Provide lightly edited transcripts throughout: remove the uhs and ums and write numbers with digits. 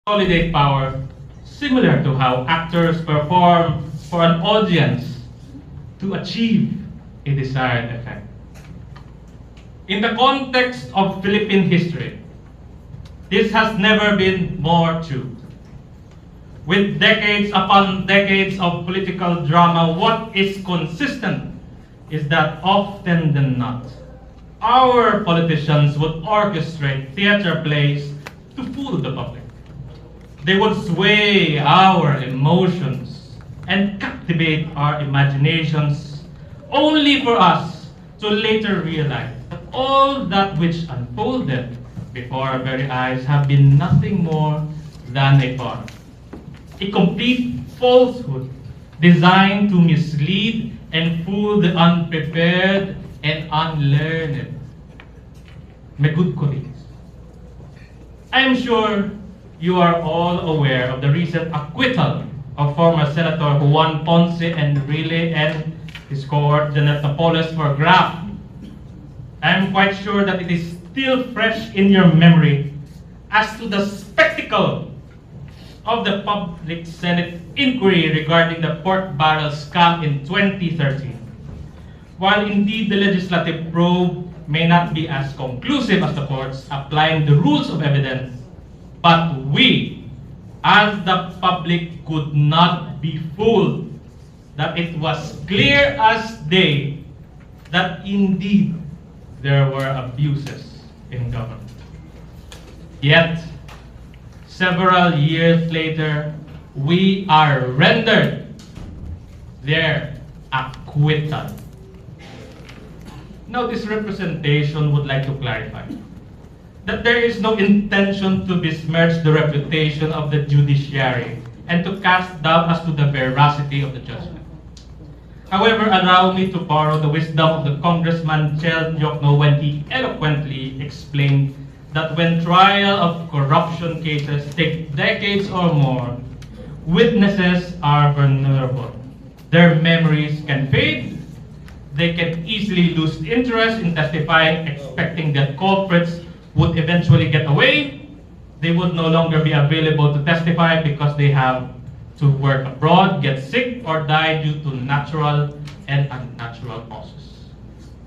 consolidate power, similar to how actors perform for an audience to achieve a desired effect. In the context of Philippine history, this has never been more true. With decades upon decades of political drama, what is consistent is that often than not, our politicians would orchestrate theater plays to fool the public. They would sway our emotions and captivate our imaginations, only for us to later realize that all that which unfolded before our very eyes have been nothing more than a farce, a complete falsehood designed to mislead and fool the unprepared and unlearned. My good colleagues, I am sure you are all aware of the recent acquittal of former Senator Juan Ponce Enrile and his cohort Janet Napoles for graft. I am quite sure that it is still fresh in your memory as to the spectacle of the public Senate inquiry regarding the pork barrel scam in 2013. While indeed the legislative probe may not be as conclusive as the courts applying the rules of evidence, but we, as the public, could not be fooled that it was clear as day that indeed there were abuses in government. Yet, several years later, we are rendered their acquittal. Now, this representation would like to clarify that there is no intention to besmirch the reputation of the judiciary and to cast doubt as to the veracity of the judgment. However, allow me to borrow the wisdom of the Congressman Chel Diokno when he eloquently explained that when trial of corruption cases take decades or more, witnesses are vulnerable. Their memories can fade. They can easily lose interest in testifying, expecting that culprits would eventually get away. They would no longer be available to testify because they have to work abroad, get sick, or die due to natural and unnatural causes.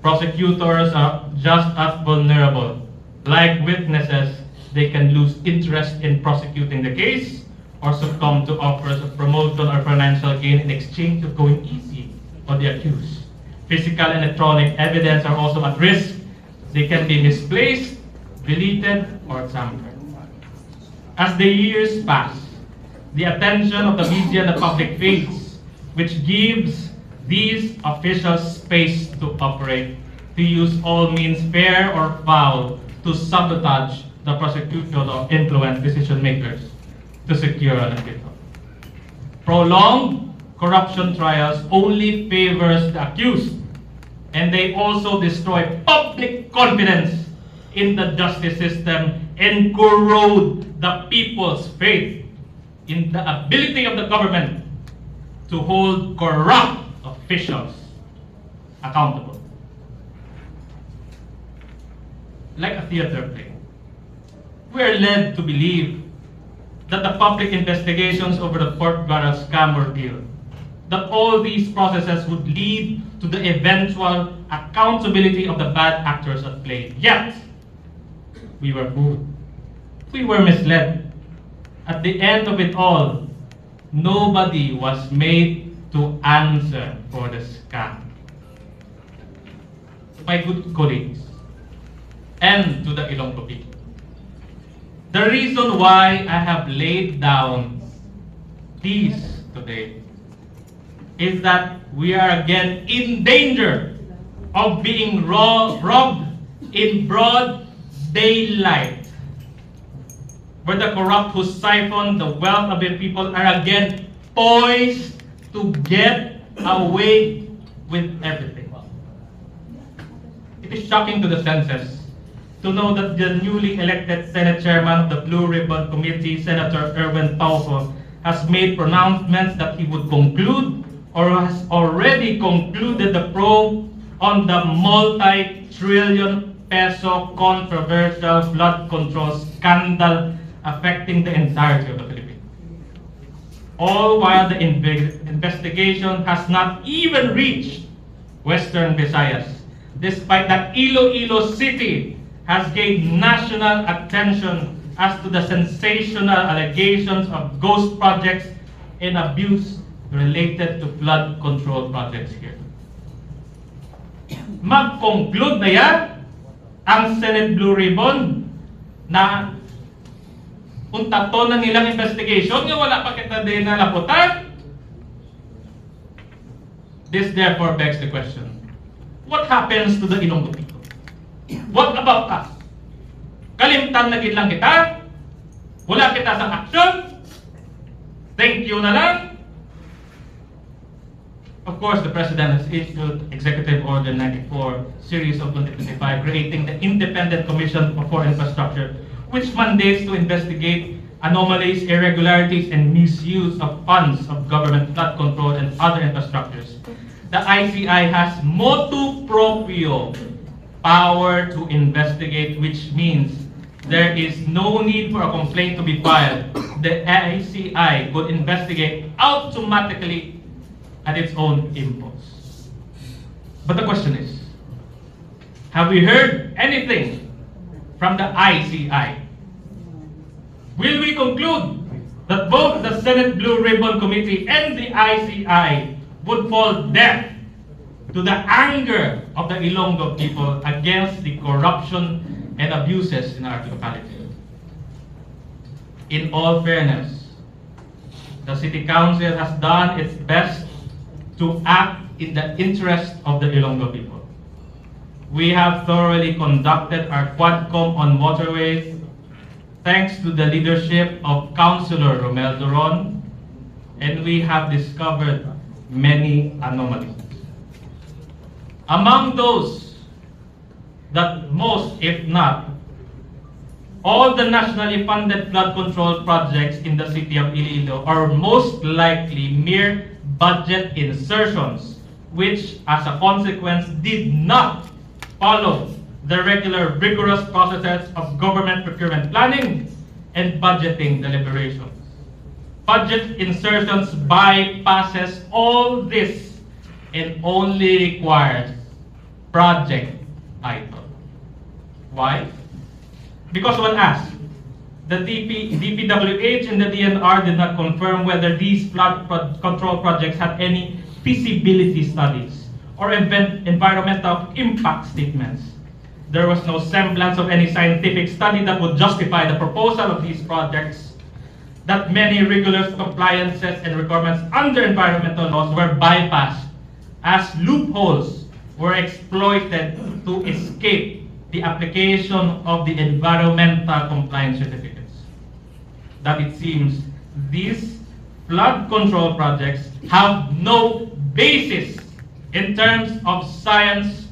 Prosecutors are just as vulnerable. Like witnesses, they can lose interest in prosecuting the case or succumb to offers of promotion or financial gain in exchange of going easy on the accused. Physical and electronic evidence are also at risk. They can be misplaced, deleted, or tampered. As the years pass, the attention of the media and the public fades, which gives these officials space to operate, to use all means fair or foul to sabotage the prosecution or influence decision makers to secure an acquittal. Prolonged corruption trials only favors the accused, and they also destroy public confidence in the justice system and corrode the people's faith in the ability of the government to hold corrupt officials accountable. Like a theater play, we are led to believe that the public investigations over the pork barrel scam were real, that all these processes would lead to the eventual accountability of the bad actors at play. Yet, we were fooled. We were misled. At the end of it all, nobody was made to answer for the scam. My good colleagues, and to the Ilonggo people, the reason why I have laid down these today is that we are again in danger of being robbed in broad daylight, where the corrupt who siphon the wealth of the people are again poised to get away with everything. It is shocking to the senses to know that the newly elected Senate Chairman of the Blue Ribbon Committee, Senator Erwin Tulfo, has made pronouncements that he would conclude or has already concluded the probe on the multi-trillion peso controversial flood control scandal affecting the entirety of the Philippines. All while the investigation has not even reached Western Visayas, despite that Iloilo City has gained national attention as to the sensational allegations of ghost projects and abuse related to flood control projects here. Mag-conclude na yan ang Senate Blue Ribbon na untato na nilang investigation nga wala pa kita din na laputan. This therefore begs the question, what happens to the Ilonggo people? What about us? Kalimtan na gid lang kita? Wala kita sa action? Thank you na lang? Of course, the President has issued Executive Order 94, Series of 2025, creating the Independent Commission for Infrastructure, which mandates to investigate anomalies, irregularities, and misuse of funds of government flood control and other infrastructures. The ICI has motu proprio power to investigate, which means there is no need for a complaint to be filed. The ICI could investigate automatically at its own impulse. But the question is, have we heard anything from the ICI? Will we conclude that both the Senate Blue Ribbon Committee and the ICI would fall deaf to the anger of the Ilonggo people against the corruption and abuses in our locality? In all fairness, the City Council has done its best to act in the interest of the Ilonggo people. We have thoroughly conducted our Quadcom on waterways thanks to the leadership of Councilor Romel Duron, and we have discovered many anomalies. Among those that most, if not, all the nationally funded flood control projects in the city of Iloilo are most likely mere budget insertions, which as a consequence did not follow the regular rigorous processes of government procurement planning and budgeting deliberations. Budget insertions bypasses all this and only requires project title. Why? Because when asked, the DPWH and the DNR did not confirm whether these flood control projects had any feasibility studies or environmental impact statements. There was no semblance of any scientific study that would justify the proposal of these projects. That many rigorous compliances and requirements under environmental laws were bypassed as loopholes were exploited to escape the application of the environmental compliance certificates. That it seems these flood control projects have no basis in terms of science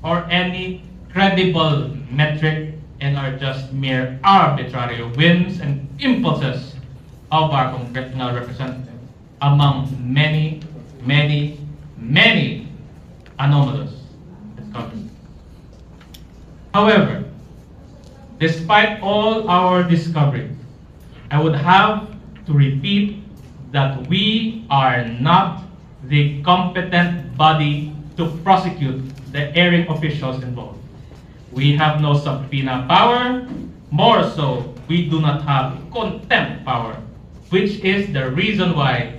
or any credible metric and are just mere arbitrary whims and impulses of our congressional representative among many, many, many anomalous discoveries. However, despite all our discoveries, I would have to repeat that we are not the competent body to prosecute the erring officials involved. We have no subpoena power, more so, we do not have contempt power, which is the reason why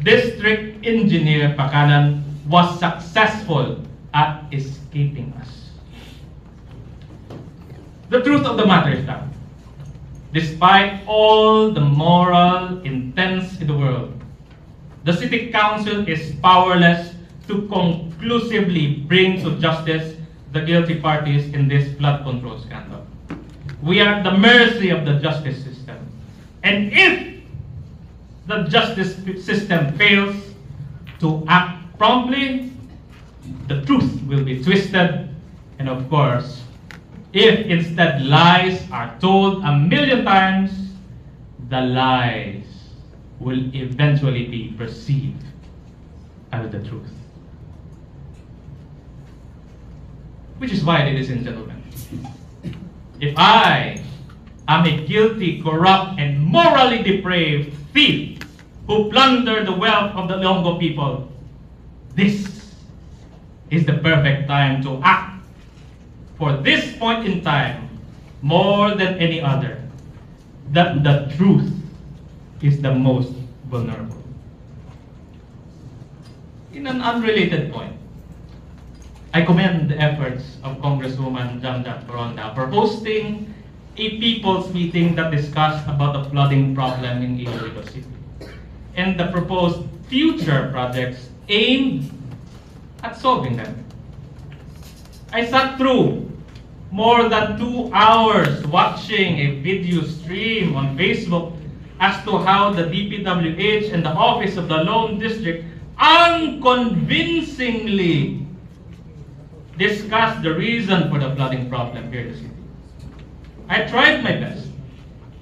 District Engineer Pakanan was successful at escaping us. The truth of the matter is that, despite all the moral intents in the world, the City Council is powerless to conclusively bring to justice the guilty parties in this flood control scandal. We are at the mercy of the justice system. And if the justice system fails to act promptly, the truth will be twisted. And of course, if instead lies are told 1,000,000 times, the lies will eventually be perceived as the truth. Which is why, ladies and gentlemen, if I I'm a guilty, corrupt, and morally depraved thief who plundered the wealth of the Ilonggo people. This is the perfect time to act. For this point in time, more than any other, that the truth is the most vulnerable. In an unrelated point, I commend the efforts of Congresswoman Jamja Coronda for hosting a people's meeting that discussed about the flooding problem in Iloilo City and the proposed future projects aimed at solving them. I sat through more than 2 hours watching a video stream on Facebook as to how the DPWH and the Office of the Loan District unconvincingly discussed the reason for the flooding problem here in the city. I tried my best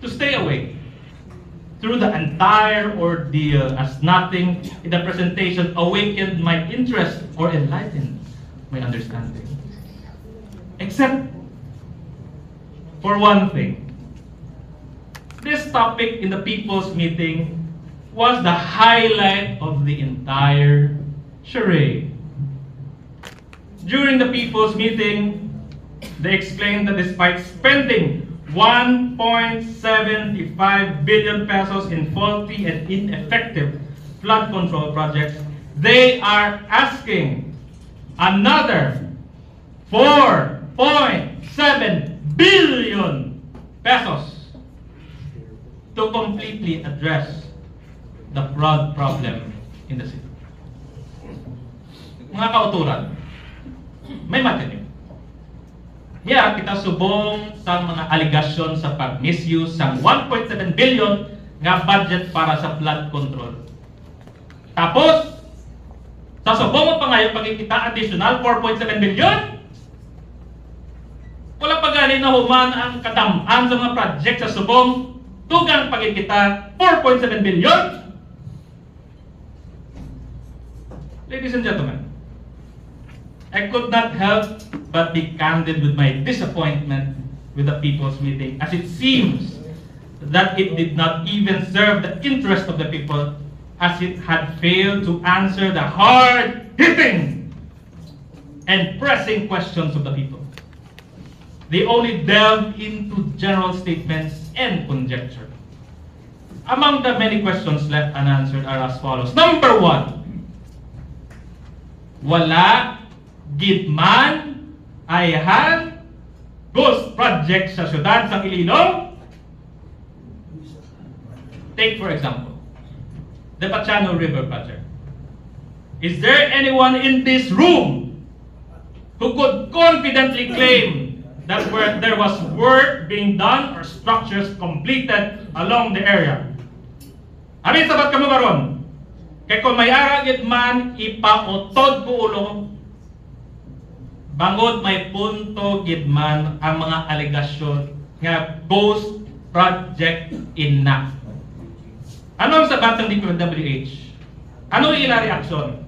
to stay awake through the entire ordeal as nothing in the presentation awakened my interest or enlightened my understanding. Except for one thing. This topic in the people's meeting was the highlight of the entire charade. During the people's meeting, they explained that despite spending 1.75 billion pesos in faulty and ineffective flood control projects, they are asking another 4.7 billion pesos to completely address the flood problem in the city. Mga kauturan, may matinig. Hiya, kita subong sa mga aligasyon sa pag-misuse sa 1.7 billion nga budget para sa flood control. Tapos, sa subong mo pa ngayon pagkikita additional 4.7 billion? Wala pa gani na human ang katamaan sa mga project sa subong tugang pagkikita 4.7 billion? Ladies and gentlemen, I could not help but be candid with my disappointment with the people's meeting, as it seems that it did not even serve the interest of the people, as it had failed to answer the hard-hitting and pressing questions of the people. They only delved into general statements and conjecture. Among the many questions left unanswered are as follows. Number 1, wala gid man ayahan ghost project sa syudad sa Iloilo? Take for example, the Pachano River project. Is there anyone in this room who could confidently claim that there was work being done or structures completed along the area? Amin sabat kamo karon? Kay kung may ara gid man ipautod ko ulo, bangod may punto gid man ang mga alegasyon nga ghost project inna. Ano sa batang DPWH? Ano ila reaksyon?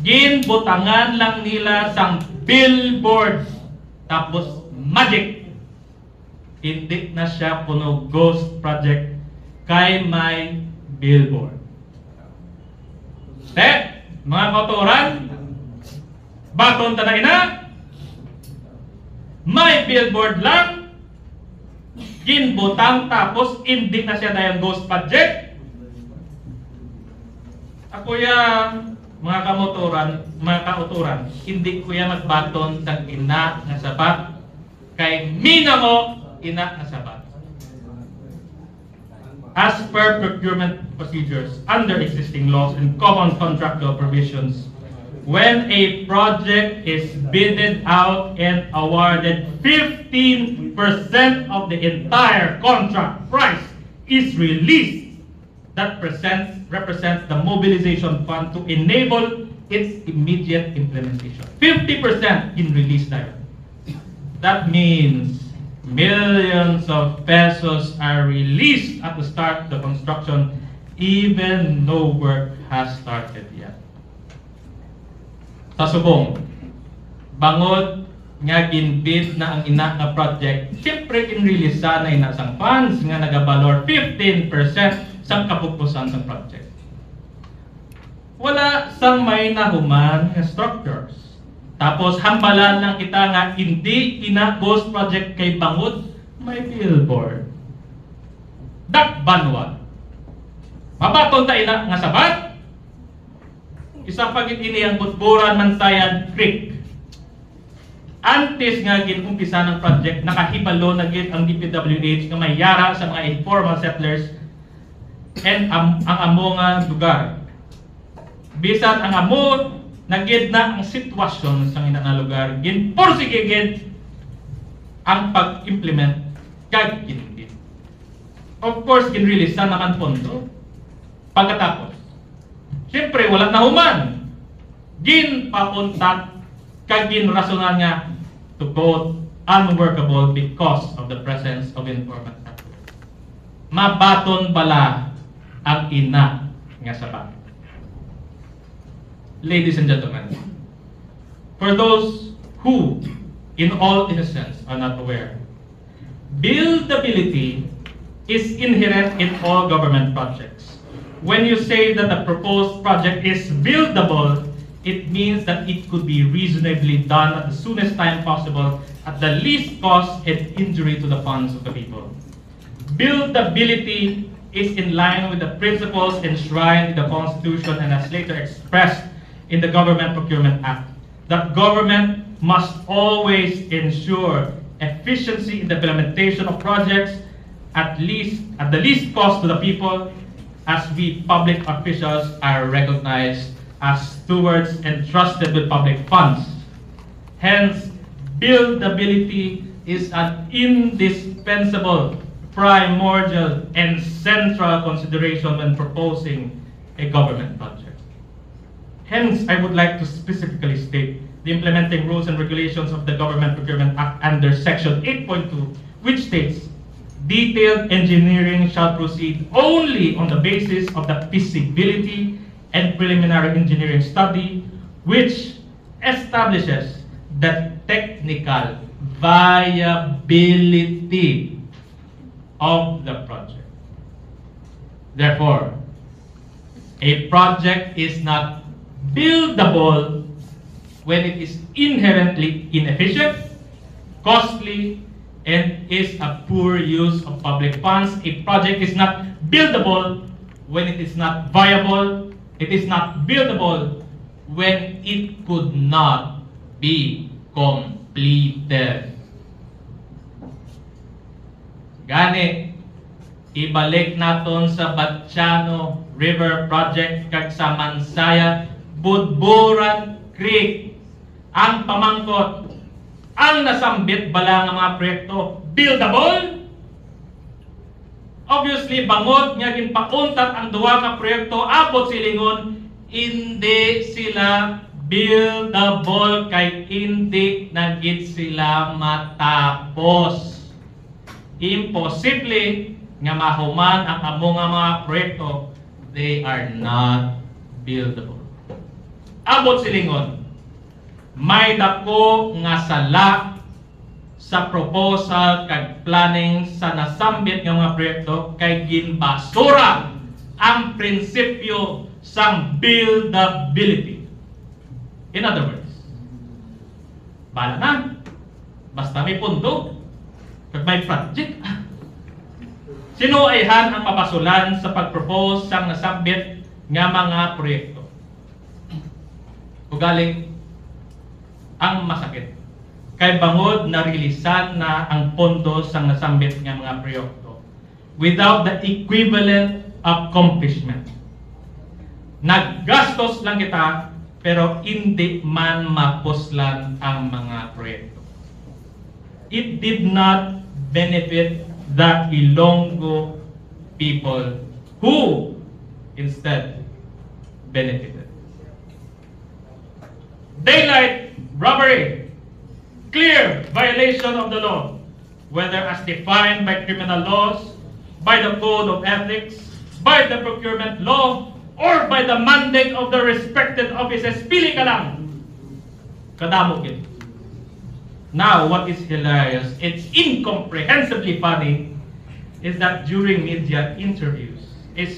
Ginbutangan lang nila sang billboard tapos magic. Hindi na siya puno ghost project kay may billboard. Mga kauturan, baton tanay na, may billboard lang, ginbutang tapos hindi na siya dahil ghost project. Ako mga kamotoran, mga kauturan, hindi ko yan magbaton ng ina na sabat kay mina mo ina na sabat. As per procurement procedures under existing laws and common contractual provisions, when a project is bidded out and awarded, 15% of the entire contract price is released. That represents the mobilization fund to enable its immediate implementation. 50% in release direct. That means millions of pesos are released at the start of the construction, even no work has started yet. Sa subong, bangod nga ginbid na ang ina nga project, siyempre kinreleasa na inasang funds nga nagabalor 15% sa kapupusan sa project. Wala sang may nahuman nga structures. Tapos hambalan lang kita nga hindi ina ghost project kay bangod may billboard. Dakbanwa. Mabaton ta ina nga sabat. Isa pagit ini ang Butburan Mantayan Creek. Antes nga ginumpisa ng project, nakahibalo na gid ang DPWH nga may yara sa mga informal settlers and ang amo nga lugar. Bisan ang amo nagid na ang sitwasyon sa nga lugar, ginporsige gid ang pag-implement kag ginbid. Of course, ginrelease na naman pondo. Pagkatapos, siyempre wala na human. Ginpauntat kag ginrasonan nga to quote unworkable because of the presence of informal settlers. Mabaton bala ang ina nga sabat. Ladies and gentlemen, for those who, in all innocence, are not aware, buildability is inherent in all government projects. When you say that the proposed project is buildable, it means that it could be reasonably done at the soonest time possible at the least cost and injury to the funds of the people. Buildability is in line with the principles enshrined in the Constitution and as later expressed in the Government Procurement Act, that government must always ensure efficiency in the implementation of projects at the least cost to the people, as we public officials are recognized as stewards entrusted with public funds. Hence, buildability is an indispensable, primordial, and central consideration when proposing a government project. Hence, I would like to specifically state the implementing rules and regulations of the Government Procurement Act under Section 8.2, which states, detailed engineering shall proceed only on the basis of the feasibility and preliminary engineering study, which establishes the technical viability of the project. Therefore, a project is not buildable when it is inherently inefficient, costly, and is a poor use of public funds. A project is not buildable when it is not viable. It is not buildable when it could not be completed. Gani, ibalik naton sa Batiano River Project kag sa Mansaya, Butburan Creek. Ang pamangkot, ang nasambit bala nga mga proyekto, buildable? Obviously, bangod nga ginpauntat ang duwa ka proyekto abot silingon, hindi sila buildable kay hindi nagit sila matapos. Imposible nga mahuman ang amo nga mga proyekto, they are not buildable. Abot silingon, may dako nga sala sa proposal kag planning sa nasambit nga mga proyekto kay ginbasura ang prinsipyo sang buildability. In other words, bala na, basta may pundo, kag may project. Sino ayhan ang mapasulan sa pag-propose sang nasambit nga mga proyekto? Ugaling ang masakit. Kay bangod na rilisan na ang pondo sang nasambit nga mga proyekto without the equivalent accomplishment. Naggastos lang kita pero hindi man mapuslan ang mga proyekto. It did not benefit the Ilonggo people who instead benefited. Daylight robbery, clear violation of the law, whether as defined by criminal laws, by the code of ethics, by the procurement law, or by the mandate of the respected offices. Pili ka lang. Kadamo gid. Now, what is hilarious, it's incomprehensibly funny, is that during media interviews,